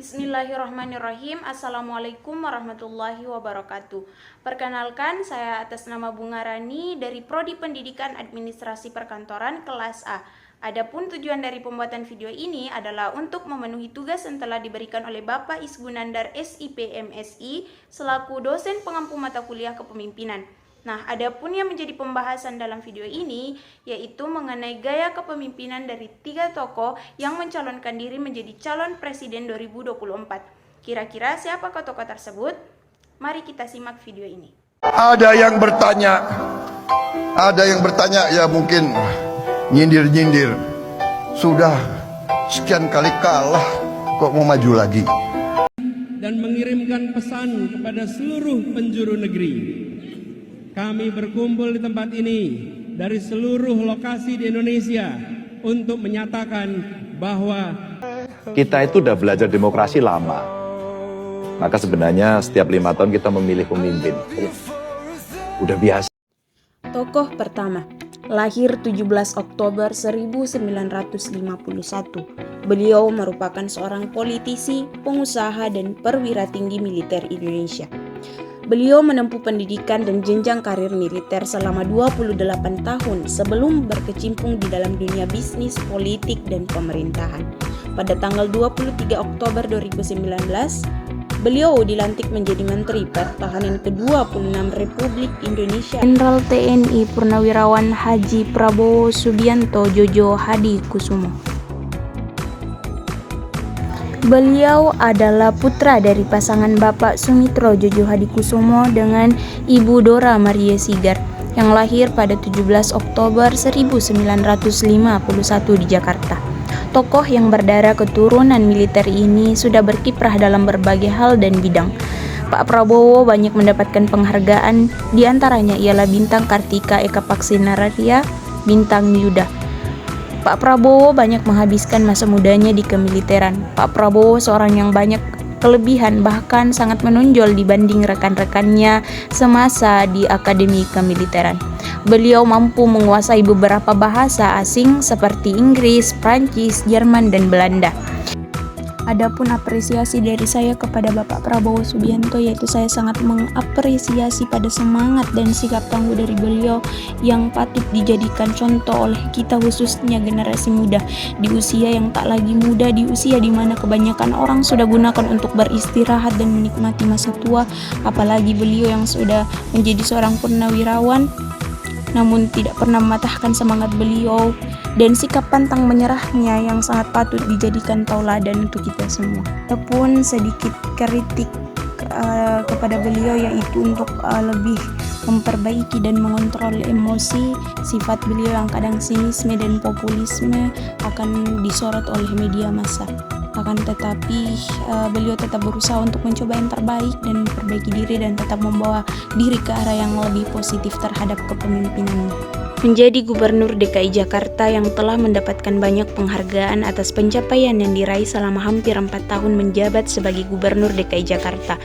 Bismillahirrahmanirrahim. Assalamualaikum warahmatullahi wabarakatuh. Perkenalkan, saya atas nama Bunga Rani dari Prodi Pendidikan Administrasi Perkantoran kelas A. Adapun tujuan dari pembuatan video ini adalah untuk memenuhi tugas yang telah diberikan oleh Bapak Isgunandar SIP MSI selaku dosen pengampu mata kuliah kepemimpinan. Nah, adapun yang menjadi pembahasan dalam video ini yaitu mengenai gaya kepemimpinan dari 3 tokoh yang mencalonkan diri menjadi calon presiden 2024. Kira-kira siapakah tokoh tersebut? Mari kita simak video ini. Ada yang bertanya ya mungkin nyindir-nyindir. Sudah sekian kali kalah kok mau maju lagi. Dan mengirimkan pesan kepada seluruh penjuru negeri. Kami berkumpul di tempat ini dari seluruh lokasi di Indonesia untuk menyatakan bahwa kita itu udah belajar demokrasi lama. Maka sebenarnya setiap 5 tahun kita memilih pemimpin. Udah biasa. Tokoh pertama, lahir 17 Oktober 1951. Beliau merupakan seorang politisi, pengusaha, dan perwira tinggi militer Indonesia. Beliau menempuh pendidikan dan jenjang karir militer selama 28 tahun sebelum berkecimpung di dalam dunia bisnis, politik, dan pemerintahan. Pada tanggal 23 Oktober 2019, beliau dilantik menjadi Menteri Pertahanan ke-26 Republik Indonesia. Jenderal TNI Purnawirawan Haji Prabowo Subianto Jojo Hadikusumo. Beliau adalah putra dari pasangan Bapak Sumitro Jojo Hadikusumo dengan Ibu Dora Maria Sigar yang lahir pada 17 Oktober 1951 di Jakarta. Tokoh yang berdarah keturunan militer ini sudah berkiprah dalam berbagai hal dan bidang. Pak Prabowo banyak mendapatkan penghargaan, diantaranya ialah Bintang Kartika Eka Paksinararia, Bintang Yuda. Pak Prabowo banyak menghabiskan masa mudanya di kemiliteran. Pak Prabowo seorang yang banyak kelebihan, bahkan sangat menonjol dibanding rekan-rekannya semasa di Akademi Kemiliteran. Beliau mampu menguasai beberapa bahasa asing seperti Inggris, Prancis, Jerman, dan Belanda. Adapun apresiasi dari saya kepada Bapak Prabowo Subianto yaitu saya sangat mengapresiasi pada semangat dan sikap tangguh dari beliau yang patut dijadikan contoh oleh kita khususnya generasi muda di usia yang tak lagi muda, di usia di mana kebanyakan orang sudah gunakan untuk beristirahat dan menikmati masa tua, apalagi beliau yang sudah menjadi seorang purnawirawan namun tidak pernah mematahkan semangat beliau dan sikap pantang menyerahnya yang sangat patut dijadikan tauladan untuk kita semua. Adapun sedikit kritik kepada beliau yaitu untuk lebih memperbaiki dan mengontrol emosi. Sifat beliau yang kadang sinisme dan populisme akan disorot oleh media massa. Akan tetapi beliau tetap berusaha untuk mencoba yang terbaik dan memperbaiki diri dan tetap membawa diri ke arah yang lebih positif terhadap kepemimpinannya. Menjadi Gubernur DKI Jakarta yang telah mendapatkan banyak penghargaan atas pencapaian yang diraih selama hampir 4 tahun menjabat sebagai Gubernur DKI Jakarta.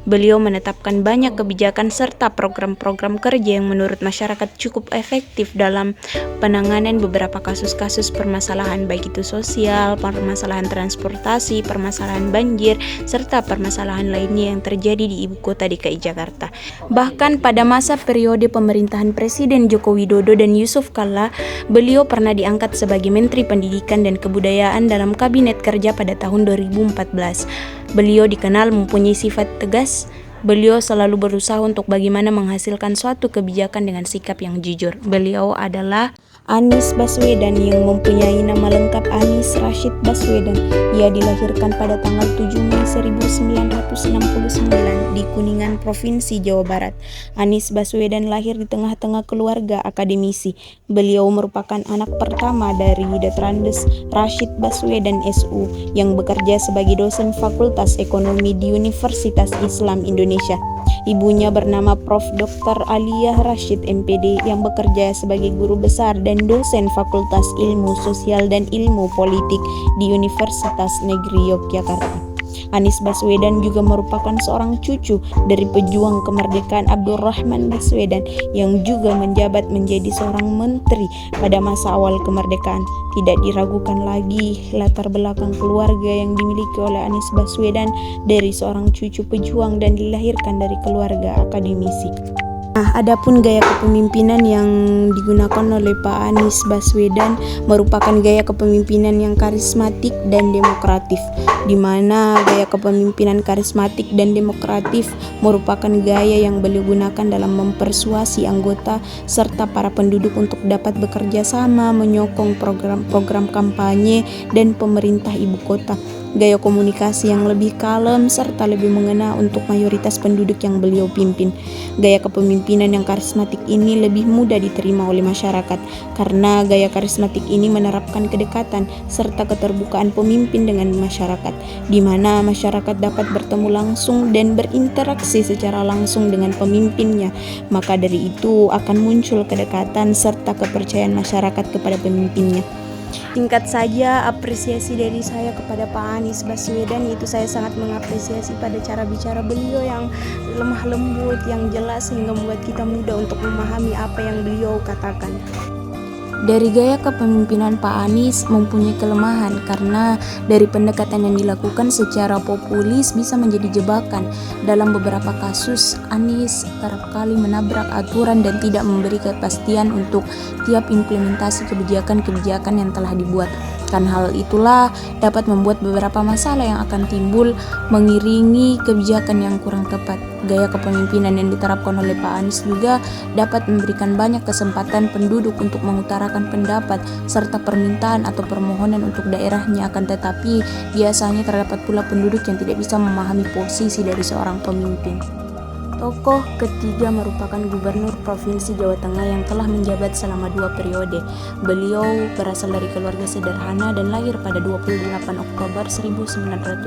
Beliau menetapkan banyak kebijakan serta program-program kerja yang menurut masyarakat cukup efektif dalam penanganan beberapa kasus-kasus permasalahan baik itu sosial, permasalahan transportasi, permasalahan banjir, serta permasalahan lainnya yang terjadi di ibu kota DKI Jakarta. Bahkan pada masa periode pemerintahan Presiden Joko Widodo dan Yusuf Kalla, beliau pernah diangkat sebagai Menteri Pendidikan dan Kebudayaan dalam Kabinet Kerja pada tahun 2014. Beliau dikenal mempunyai sifat tegas. Beliau selalu berusaha untuk bagaimana menghasilkan suatu kebijakan dengan sikap yang jujur. Beliau adalah Anies Baswedan yang mempunyai nama lengkap Anies Rashid Baswedan. Ia dilahirkan pada tanggal 7 Mei 1969 di Kuningan, Provinsi Jawa Barat. Anies Baswedan lahir di tengah-tengah keluarga akademisi. Beliau merupakan anak pertama dari Dr. Andes Rashid Baswedan SU yang bekerja sebagai dosen Fakultas Ekonomi di Universitas Islam Indonesia. Ibunya bernama Prof. Dr. Aliyah Rashid MPD yang bekerja sebagai guru besar dan dosen Fakultas Ilmu Sosial dan Ilmu Politik di Universitas Negeri Yogyakarta. Anies Baswedan juga merupakan seorang cucu dari pejuang kemerdekaan Abdurrahman Baswedan yang juga menjabat menjadi seorang menteri pada masa awal kemerdekaan. Tidak diragukan lagi latar belakang keluarga yang dimiliki oleh Anies Baswedan dari seorang cucu pejuang dan dilahirkan dari keluarga akademisi. Nah, adapun gaya kepemimpinan yang digunakan oleh Pak Anies Baswedan merupakan gaya kepemimpinan yang karismatik dan demokratif, di mana gaya kepemimpinan karismatik dan demokratif merupakan gaya yang beliau gunakan dalam mempersuasi anggota serta para penduduk untuk dapat bekerja sama menyokong program-program kampanye dan pemerintah ibu kota. Gaya komunikasi yang lebih kalem serta lebih mengena untuk mayoritas penduduk yang beliau pimpin. Gaya kepemimpinan yang karismatik ini lebih mudah diterima oleh masyarakat karena gaya karismatik ini menerapkan kedekatan serta keterbukaan pemimpin dengan masyarakat, di mana masyarakat dapat bertemu langsung dan berinteraksi secara langsung dengan pemimpinnya. Maka dari itu akan muncul kedekatan serta kepercayaan masyarakat kepada pemimpinnya. Singkat saja, apresiasi dari saya kepada Pak Anies Baswedan yaitu saya sangat mengapresiasi pada cara bicara beliau yang lemah lembut, yang jelas sehingga membuat kita mudah untuk memahami apa yang beliau katakan. Dari gaya kepemimpinan Pak Anies mempunyai kelemahan karena dari pendekatan yang dilakukan secara populis bisa menjadi jebakan. Dalam beberapa kasus, Anies kerap kali menabrak aturan dan tidak memberi kepastian untuk tiap implementasi kebijakan-kebijakan yang telah dibuat. Kan hal itulah dapat membuat beberapa masalah yang akan timbul mengiringi kebijakan yang kurang tepat. Gaya kepemimpinan yang diterapkan oleh Pak Anies juga dapat memberikan banyak kesempatan penduduk untuk mengutarakan pendapat serta permintaan atau permohonan untuk daerahnya, akan tetapi biasanya terdapat pula penduduk yang tidak bisa memahami posisi dari seorang pemimpin. Tokoh ketiga merupakan Gubernur Provinsi Jawa Tengah yang telah menjabat selama 2 periode. Beliau berasal dari keluarga sederhana dan lahir pada 28 Oktober 1968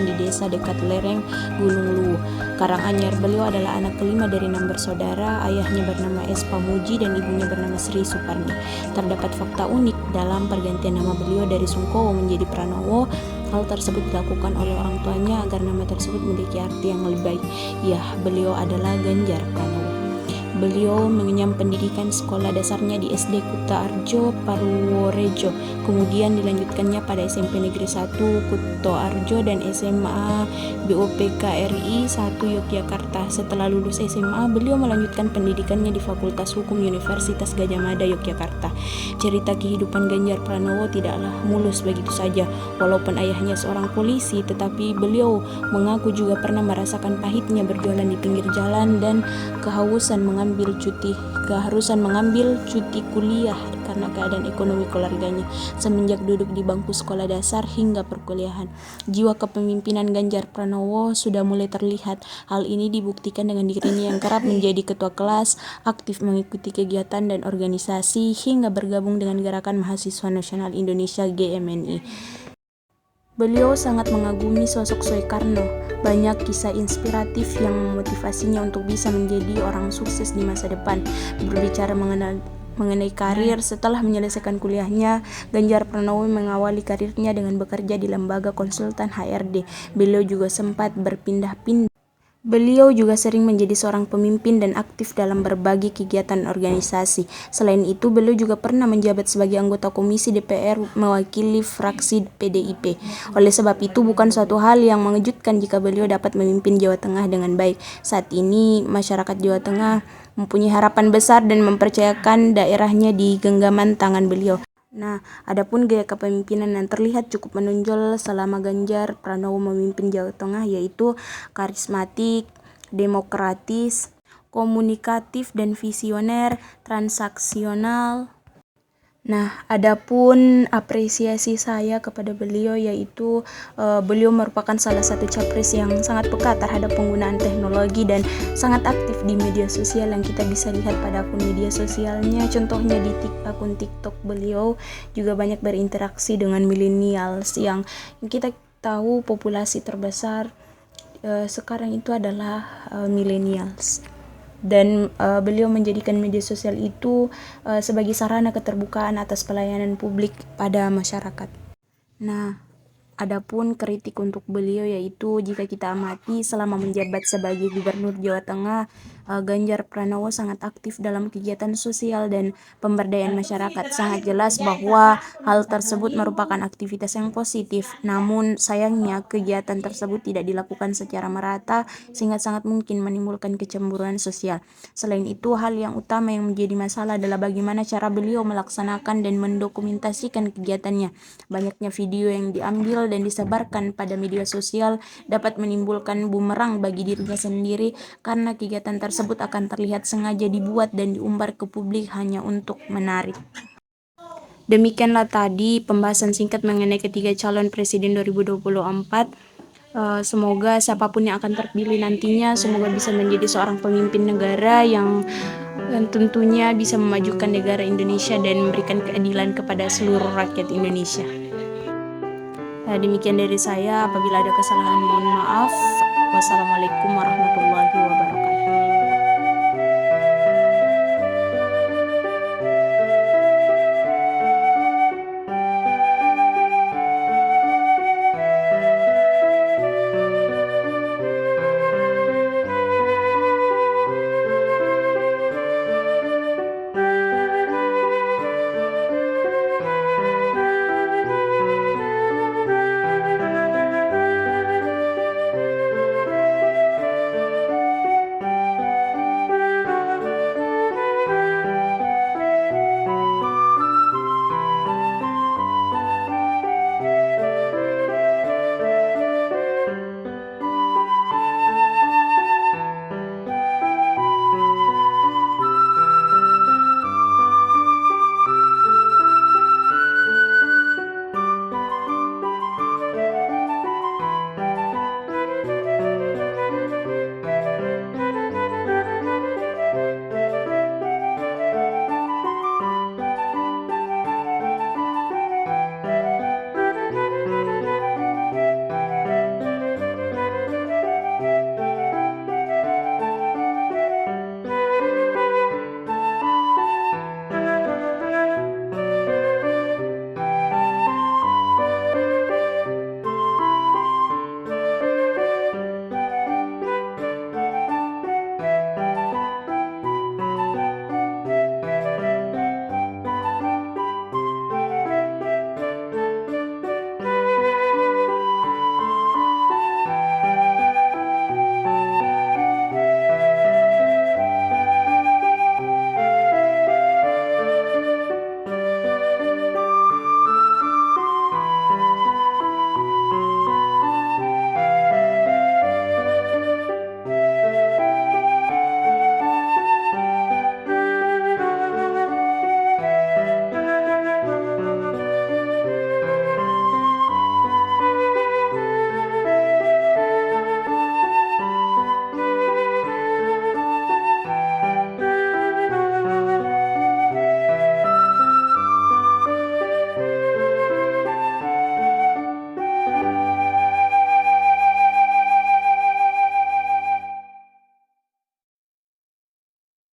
di desa dekat lereng Gunung Luwu, Karanganyar. Beliau adalah anak kelima dari 6 bersaudara. Ayahnya bernama S. Pamuji dan ibunya bernama Sri Suparni. Terdapat fakta unik dalam pergantian nama beliau dari Sungkowo menjadi Pranowo. Hal tersebut dilakukan oleh orang tuanya agar nama tersebut memiliki arti yang lebih baik. Ya, beliau adalah Ganjar Pranowo. Beliau mengenyam pendidikan sekolah dasarnya di SD Kuta Arjo, Purworejo. Kemudian dilanjutkannya pada SMP Negeri 1 Kuto Arjo dan SMA BOPKRI 1 Yogyakarta. Setelah lulus SMA, beliau melanjutkan pendidikannya di Fakultas Hukum Universitas Gadjah Mada, Yogyakarta. Cerita kehidupan Ganjar Pranowo tidaklah mulus begitu saja. Walaupun ayahnya seorang polisi, tetapi beliau mengaku juga pernah merasakan pahitnya berjualan di pinggir jalan dan keharusan mengambil cuti kuliah karena keadaan ekonomi keluarganya semenjak duduk di bangku sekolah dasar hingga perkuliahan. Jiwa kepemimpinan Ganjar Pranowo sudah mulai terlihat. Hal ini dibuktikan dengan dirinya yang kerap menjadi ketua kelas, aktif mengikuti kegiatan dan organisasi hingga bergabung dengan Gerakan Mahasiswa Nasional Indonesia (GMNI). Beliau sangat mengagumi sosok Soekarno. Banyak kisah inspiratif yang memotivasinya untuk bisa menjadi orang sukses di masa depan. Berbicara mengenai karir, setelah menyelesaikan kuliahnya, Ganjar Pranowo mengawali karirnya dengan bekerja di lembaga konsultan HRD. Beliau juga sempat berpindah-pindah. Beliau juga sering menjadi seorang pemimpin dan aktif dalam berbagai kegiatan organisasi. Selain itu, beliau juga pernah menjabat sebagai anggota Komisi DPR mewakili fraksi PDIP. Oleh sebab itu, bukan suatu hal yang mengejutkan jika beliau dapat memimpin Jawa Tengah dengan baik. Saat ini, masyarakat Jawa Tengah mempunyai harapan besar dan mempercayakan daerahnya di genggaman tangan beliau. Nah, adapun gaya kepemimpinan yang terlihat cukup menonjol selama Ganjar Pranowo memimpin Jawa Tengah yaitu karismatik, demokratis, komunikatif dan visioner, transaksional. Nah, adapun apresiasi saya kepada beliau yaitu beliau merupakan salah satu capres yang sangat peka terhadap penggunaan teknologi dan sangat aktif di media sosial yang kita bisa lihat pada akun media sosialnya. Contohnya di akun TikTok beliau juga banyak berinteraksi dengan millennials yang kita tahu populasi terbesar sekarang itu adalah millennials. Dan beliau menjadikan media sosial itu sebagai sarana keterbukaan atas pelayanan publik pada masyarakat. Nah, adapun kritik untuk beliau yaitu jika kita amati selama menjabat sebagai Gubernur Jawa Tengah, Ganjar Pranowo sangat aktif dalam kegiatan sosial dan pemberdayaan masyarakat. Sangat jelas bahwa hal tersebut merupakan aktivitas yang positif. Namun sayangnya kegiatan tersebut tidak dilakukan secara merata sehingga sangat mungkin menimbulkan kecemburuan sosial. Selain itu, hal yang utama yang menjadi masalah adalah bagaimana cara beliau melaksanakan dan mendokumentasikan kegiatannya. Banyaknya video yang diambil dan disebarkan pada media sosial dapat menimbulkan bumerang bagi dirinya sendiri karena kegiatan tersebut akan terlihat sengaja dibuat dan diumbar ke publik hanya untuk menarik. Demikianlah tadi pembahasan singkat mengenai ketiga calon presiden 2024. Semoga siapapun yang akan terpilih nantinya, semoga bisa menjadi seorang pemimpin negara yang tentunya bisa memajukan negara Indonesia dan memberikan keadilan kepada seluruh rakyat Indonesia. Demikian dari saya, apabila ada kesalahan mohon maaf. Wassalamualaikum warahmatullahi wabarakatuh.